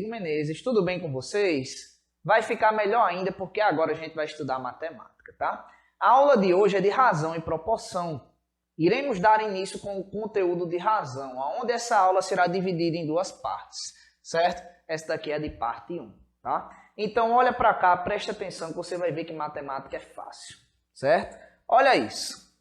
Menezes, tudo bem com vocês? Vai ficar melhor ainda porque agora a gente vai estudar matemática, tá? A aula de hoje é de razão e proporção. Iremos dar início com o conteúdo de razão, onde essa aula será dividida em duas partes, certo? Essa daqui é de parte 1, tá? Então olha para cá, preste atenção que você vai ver que matemática é fácil, certo? Olha isso.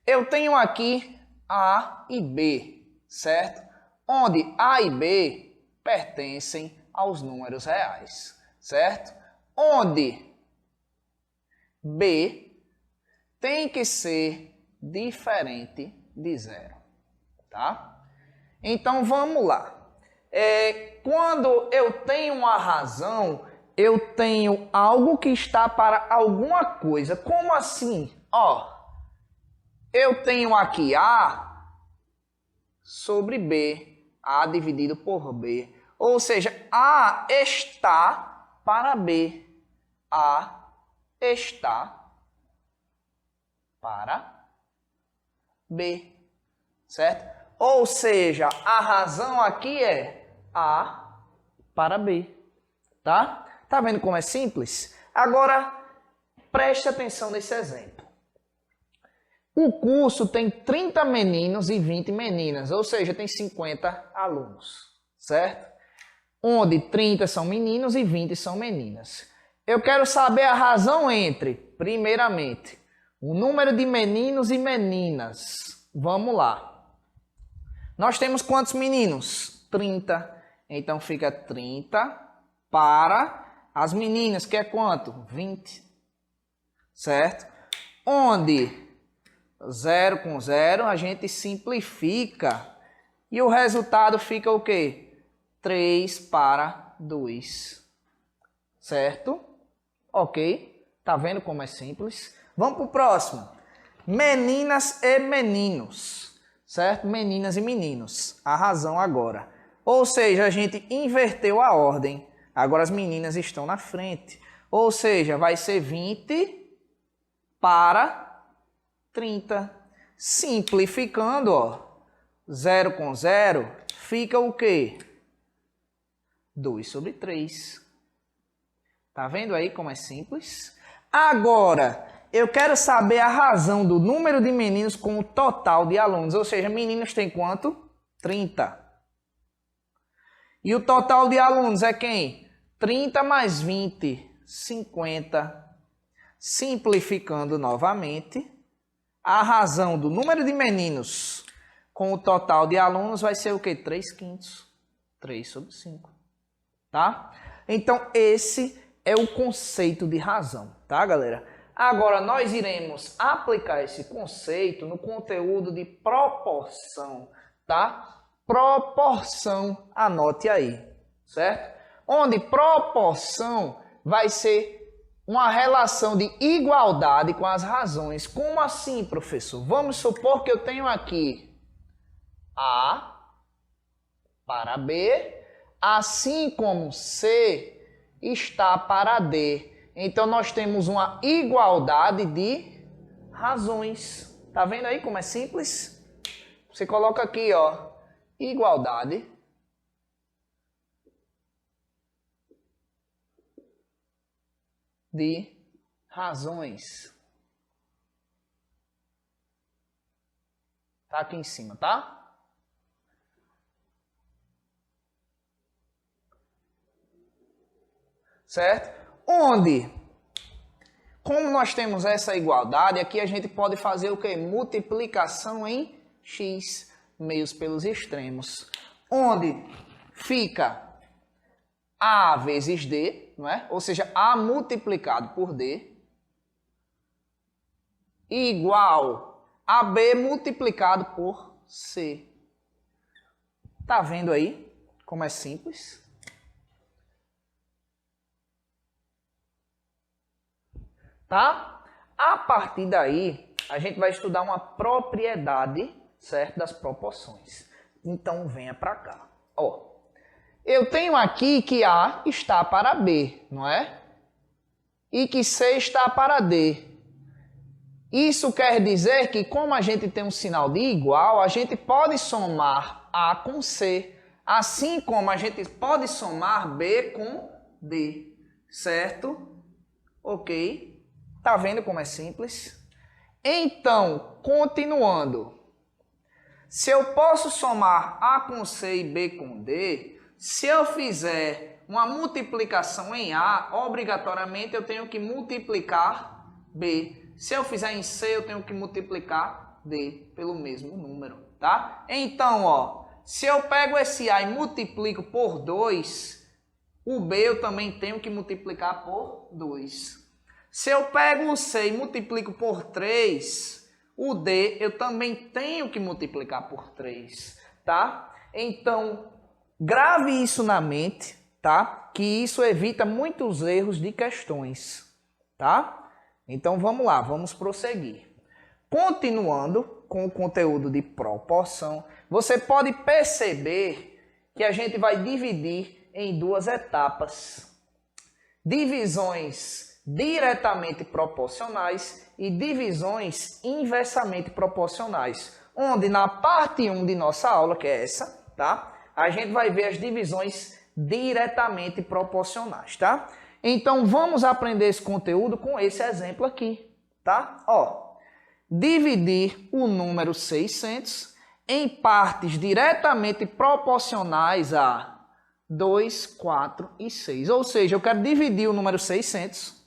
Eu tenho aqui A e B, certo? Onde A e B pertencem aos números reais, certo? Onde B tem que ser diferente de zero, tá? Então vamos lá. Quando eu tenho uma razão, eu tenho algo que está para alguma coisa. Como assim? Ó, eu tenho aqui A sobre B. A dividido por B. Ou seja, A está para B. A está para B. Certo? Ou seja, a razão aqui é A para B. Tá? Tá vendo como é simples? Agora, preste atenção nesse exemplo. O curso tem 30 meninos e 20 meninas, ou seja, tem 50 alunos, certo? Onde 30 são meninos e 20 são meninas. Eu quero saber a razão entre, primeiramente, o número de meninos e meninas. Vamos lá. Nós temos quantos meninos? 30. Então fica 30 para as meninas, que é quanto? 20. Certo? Onde 0 com 0, a gente simplifica. E o resultado fica o quê? 3 para 2. Certo? Ok? Tá vendo como é simples? Vamos para o próximo. Meninas e meninos. Certo? Meninas e meninos. A razão agora. Ou seja, a gente inverteu a ordem. Agora as meninas estão na frente. Ou seja, vai ser 20 para 30. Simplificando, ó, 0 com 0, fica o quê? 2 sobre 3. Tá vendo aí como é simples? Agora, eu quero saber a razão do número de meninos com o total de alunos. Ou seja, meninos tem quanto? 30. E o total de alunos é quem? 30 mais 20, 50. Simplificando novamente, a razão do número de meninos com o total de alunos vai ser o quê? 3/5. 3 sobre 5. Tá? Então, esse é o conceito de razão, tá, galera? Agora, nós iremos aplicar esse conceito no conteúdo de proporção, tá? Proporção, anote aí, certo? Onde proporção vai ser uma relação de igualdade com as razões. Como assim, professor? Vamos supor que eu tenho aqui A para B, assim como C está para D. Então, nós temos uma igualdade de razões. Tá vendo aí como é simples? Você coloca aqui, ó, igualdade de razões. Tá aqui em cima, tá? Certo? Onde, como nós temos essa igualdade, aqui a gente pode fazer o quê? Multiplicação em x, meios pelos extremos. Onde fica A vezes D, não é? Ou seja, A multiplicado por D igual a B multiplicado por C. Tá vendo aí como é simples? Tá? A partir daí, a gente vai estudar uma propriedade, certo, das proporções. Então, venha para cá. Ó, eu tenho aqui que A está para B, não é? E que C está para D. Isso quer dizer que, como a gente tem um sinal de igual, a gente pode somar A com C. Assim como a gente pode somar B com D, certo? Ok. Tá vendo como é simples? Então, continuando. Se eu posso somar A com C e B com D, se eu fizer uma multiplicação em A, obrigatoriamente eu tenho que multiplicar B. Se eu fizer em C, eu tenho que multiplicar D pelo mesmo número, tá? Então, ó, se eu pego esse A e multiplico por 2, o B eu também tenho que multiplicar por 2. Se eu pego o C e multiplico por 3, o D eu também tenho que multiplicar por 3, tá? Então, grave isso na mente, tá? Que isso evita muitos erros de questões, tá? Então, vamos lá, vamos prosseguir. Continuando com o conteúdo de proporção, você pode perceber que a gente vai dividir em duas etapas. Divisões diretamente proporcionais e divisões inversamente proporcionais, onde na parte 1 de nossa aula, que é essa, tá? A gente vai ver as divisões diretamente proporcionais, tá? Então vamos aprender esse conteúdo com esse exemplo aqui, tá? Ó, dividir o número 600 em partes diretamente proporcionais a 2, 4 e 6. Ou seja, eu quero dividir o número 600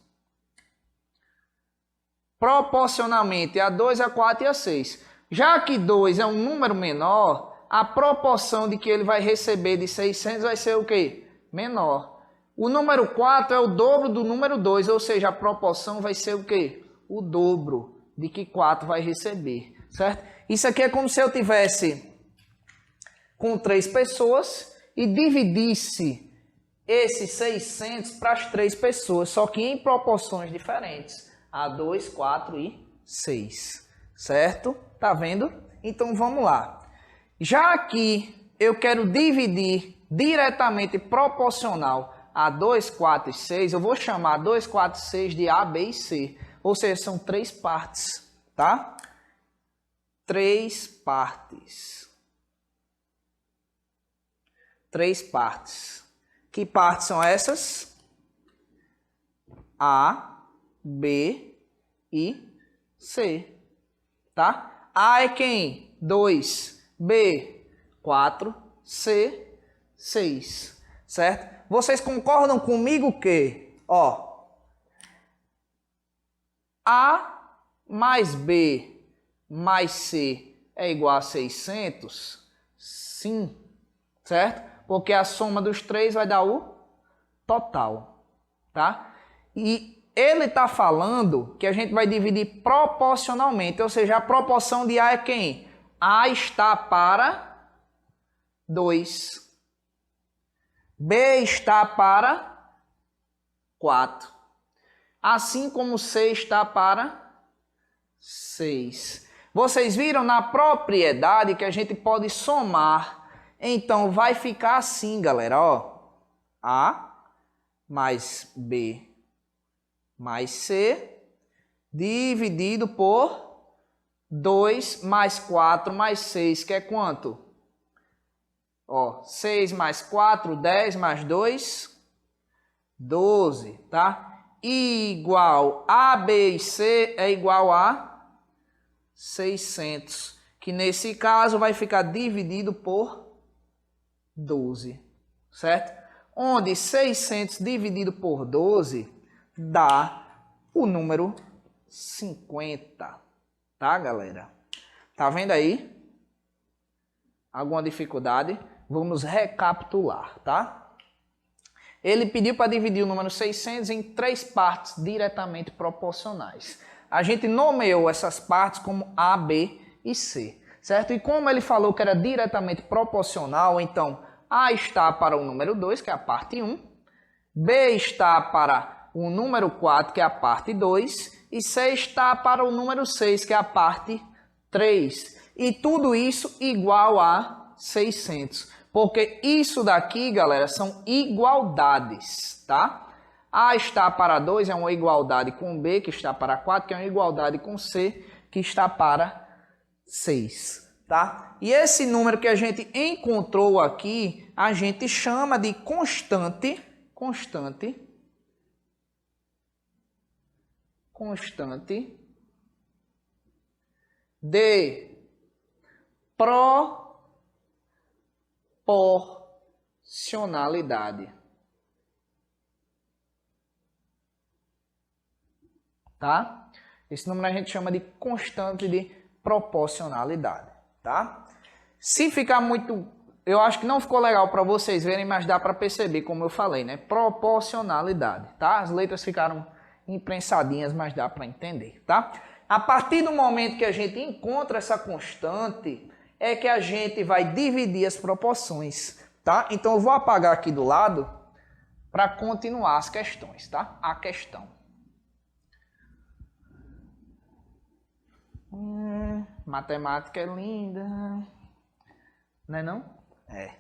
proporcionalmente a 2, a 4 e a 6. Já que 2 é um número menor, a proporção de que ele vai receber de 600 vai ser o quê? Menor. O número 4 é o dobro do número 2, ou seja, a proporção vai ser o quê? O dobro de que 4 vai receber, certo? Isso aqui é como se eu tivesse com 3 pessoas e dividisse esses 600 para as 3 pessoas, só que em proporções diferentes. A 2, 4 e 6, certo? Tá vendo? Então vamos lá. Já que eu quero dividir diretamente proporcional a 2, 4 e 6, eu vou chamar 2, 4 e 6 de A, B e C. Ou seja, são 3 partes, tá? 3 partes. 3 partes. Que partes são essas? A, B e C, tá? A é quem? 2, B, 4, C, 6, certo? Vocês concordam comigo que, ó, A mais B mais C é igual a 600? Sim, certo? Porque a soma dos 3 vai dar o total, tá? E ele está falando que a gente vai dividir proporcionalmente, ou seja, a proporção de A é quem? A está para 2. B está para 4. Assim como C está para 6. Vocês viram na propriedade que a gente pode somar. Então, vai ficar assim, galera, ó. A mais B mais C, dividido por 2 mais 4 mais 6, que é quanto? Ó, 6 mais 4, 10 mais 2, 12, tá? Igual A, B e C é igual a 600, que nesse caso vai ficar dividido por 12, certo? Onde 600 dividido por 12 dá o número 50, tá, galera? Tá vendo aí? Alguma dificuldade? Vamos recapitular, tá? Ele pediu para dividir o número 600 em 3 partes diretamente proporcionais. A gente nomeou essas partes como A, B e C, certo? E como ele falou que era diretamente proporcional, então A está para o número 2, que é a parte 1, B está para o número 4, que é a parte 2, e C está para o número 6, que é a parte 3. E tudo isso igual a 600. Porque isso daqui, galera, são igualdades, tá? A está para 2 é uma igualdade com B, que está para 4, que é uma igualdade com C, que está para 6. tá? E esse número que a gente encontrou aqui, a gente chama de constante de proporcionalidade. Tá? Esse número a gente chama de constante de proporcionalidade, tá? Se ficar muito, eu acho que não ficou legal para vocês verem, mas dá para perceber, como eu falei, né? Proporcionalidade, tá? As letras ficaram imprensadinhas, mas dá para entender, tá? A partir do momento que a gente encontra essa constante, é que a gente vai dividir as proporções, tá? Então eu vou apagar aqui do lado para continuar as questões, tá? A questão. Matemática é linda, não é não? É.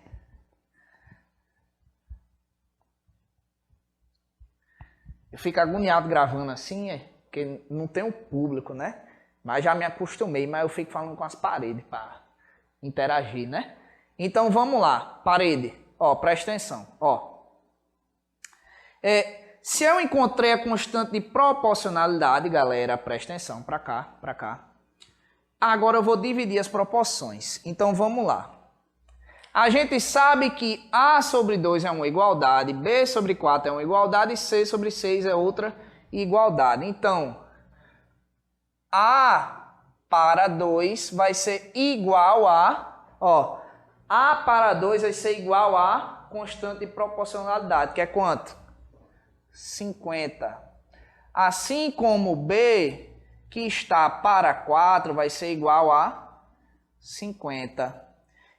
Eu fico agoniado gravando assim, porque não tem um público, né? Mas já me acostumei, mas eu fico falando com as paredes para interagir, né? Então vamos lá, parede, ó, presta atenção, ó. Se eu encontrei a constante de proporcionalidade, galera, presta atenção, para cá. Agora eu vou dividir as proporções. Então vamos lá. A gente sabe que A sobre 2 é uma igualdade, B sobre 4 é uma igualdade e C sobre 6 é outra igualdade. Então, A para 2 vai ser igual a... Ó, A para 2 vai ser igual a constante de proporcionalidade, que é quanto? 50. Assim como B, que está para 4, vai ser igual a 50.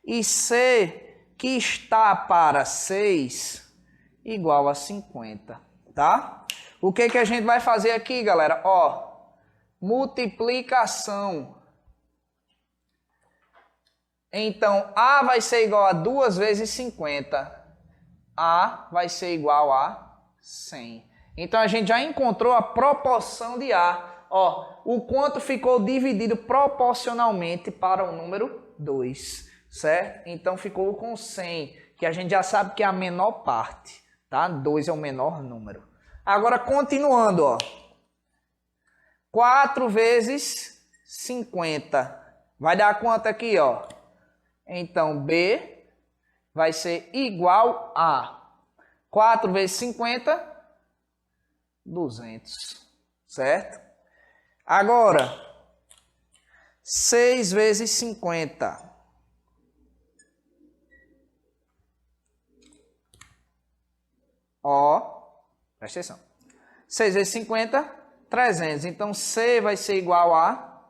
E C, que está para 6, igual a 50, tá? O que que a gente vai fazer aqui, galera? Ó, multiplicação. Então, A vai ser igual a 2 vezes 50. A vai ser igual a 100. Então, a gente já encontrou a proporção de A. Ó, o quanto ficou dividido proporcionalmente para o número 2, certo? Então, ficou com 100, que a gente já sabe que é a menor parte, tá? 2 é o menor número. Agora, continuando, ó. 4 vezes 50. Vai dar quanto aqui, ó? Então, B vai ser igual a 4 vezes 50, 200, certo? Agora, 6 vezes 50. Ó, presta atenção. 6 vezes 50, 300. Então, C vai ser igual a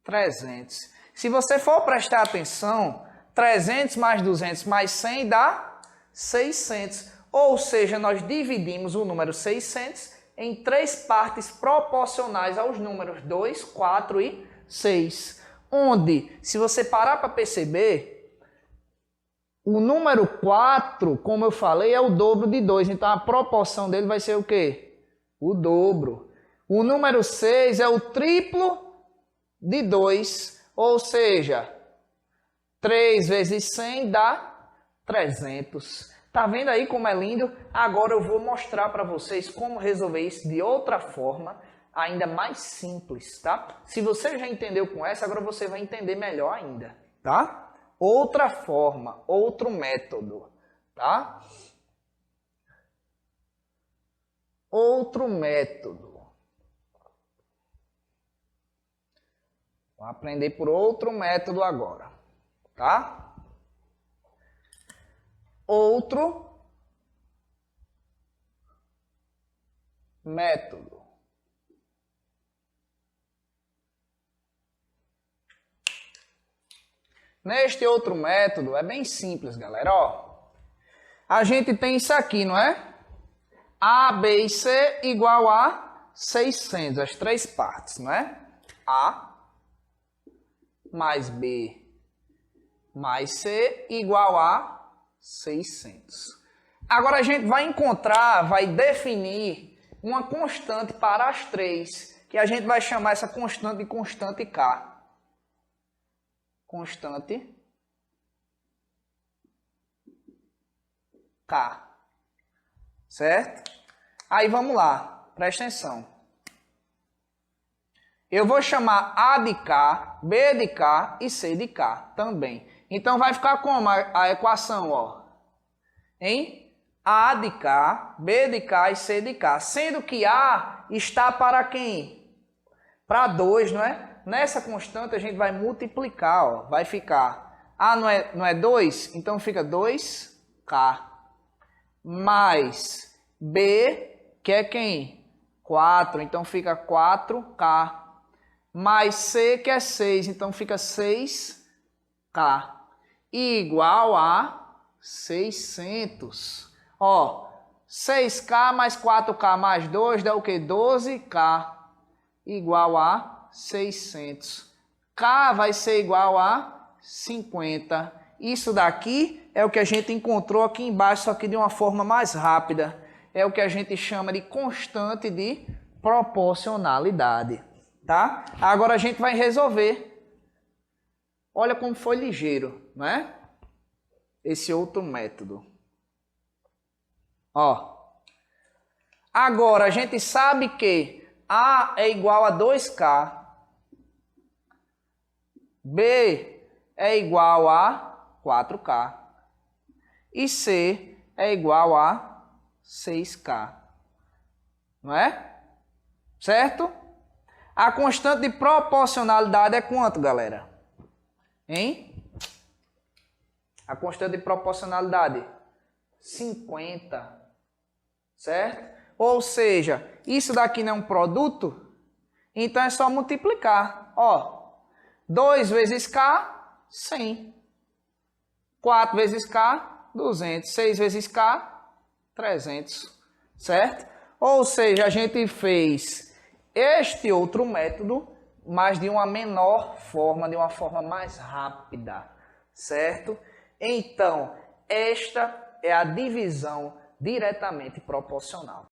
300. Se você for prestar atenção, 300 mais 200 mais 100 dá 600. Ou seja, nós dividimos o número 600 em 3 partes proporcionais aos números 2, 4 e 6. Onde, se você parar para perceber, o número 4, como eu falei, é o dobro de 2. Então, a proporção dele vai ser o quê? O dobro. O número 6 é o triplo de 2. Ou seja, 3 vezes 100 dá 300. Tá vendo aí como é lindo? Agora eu vou mostrar para vocês como resolver isso de outra forma, ainda mais simples, tá? Se você já entendeu com essa, agora você vai entender melhor ainda, tá? Outra forma, outro método, tá? Outro método. Vou aprender por outro método agora, tá? Outro método. Neste outro método é bem simples, galera. Ó, a gente tem isso aqui, não é? A, B e C igual a 600, as 3 partes, não é? A mais B mais C igual a 600. Agora a gente vai encontrar, vai definir uma constante para as 3, que a gente vai chamar essa constante de constante K. constante K. Certo? Aí vamos lá, presta atenção. Eu vou chamar A de K, B de K e C de K também. Então vai ficar como a equação, ó? Em A de K, B de K e C de K. Sendo que A está para quem? Para 2, não é? Nessa constante a gente vai multiplicar, ó. Vai ficar A não é 2? Então fica 2K. Mais B, que é quem? 4. Então fica 4K. Mais C, que é 6. Então fica 6K. Igual a 600. Ó, 6K mais 4K mais 2 dá o quê? 12K. Igual a 600. K vai ser igual a 50. Isso daqui é o que a gente encontrou aqui embaixo, só que de uma forma mais rápida. É o que a gente chama de constante de proporcionalidade. Tá? Agora a gente vai resolver. Olha como foi ligeiro, não é? Esse outro método. Ó. Agora a gente sabe que A é igual a 2K. B é igual a 4K. E C é igual a 6K. Não é? Certo? A constante de proporcionalidade é quanto, galera? Hein? A constante de proporcionalidade? 50. Certo? Ou seja, isso daqui não é um produto? Então é só multiplicar. Ó, 2 vezes K, 100. 4 vezes K, 200. 6 vezes K, 300. Certo? Ou seja, a gente fez este outro método, mas de uma menor forma, de uma forma mais rápida, certo? Então, esta é a divisão diretamente proporcional.